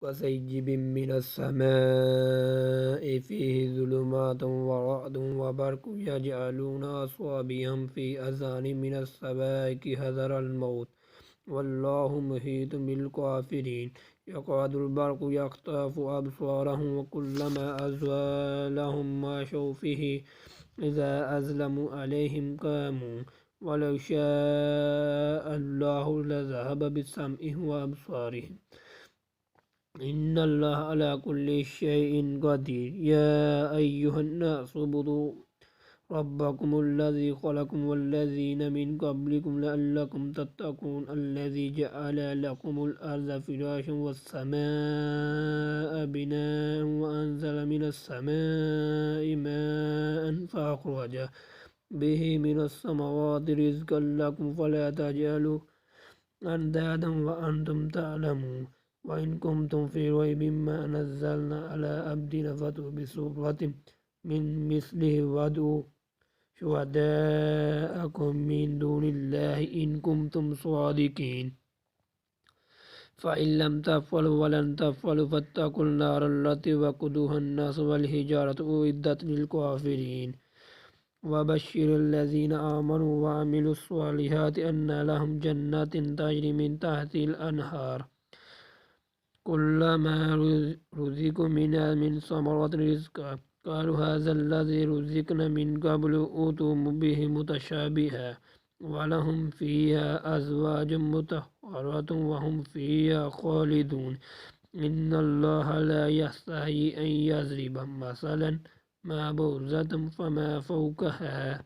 وسيجب من السماء فيه ظلمات ورعد وبرق يجعلون أصابعهم في آذانهم من الصواعق حذر الموت والله محيط بالكافرين يكاد البرق يخطف أبصارهم وكلما أزال لهم مشوا فيه إذا أظلموا عليهم قاموا ولو شاء الله لذهب بسمعهم وأبصارهم إن الله على كل شيء قدير يا أيها الناس اعبدوا ربكم الذي خلقكم والذين من قبلكم لعلكم تتقون الذي جعل لكم الأرض فراشا والسماء بناء وأنزل من السماء ماء فأخرج به من الثمرات رزقا لكم فلا تجعلوا أندادا وأنتم تعلمون وإن كنتم في ريب مما نزلنا على عبدنا فأتوا بسورة من مثله وادعوا شهداءكم من دون الله إن كنتم صادقين فإن لم تفعلوا ولن تفعلوا فاتقوا النار التي وقودها الناس والحجارة أعدت للكافرين وبشر الذين آمنوا وعملوا الصالحات أن لهم جنات تجري من تحت الأنهار كلما رزقوا منها من ثمرات رزقا قالوا هذا الذي رزقنا من قبل أوتوا به متشابها ولهم فيها أزواج مطهرة وهم فيها خالدون إن الله لا يستحي أن يضرب مثلا ما بعوضة فما فوقها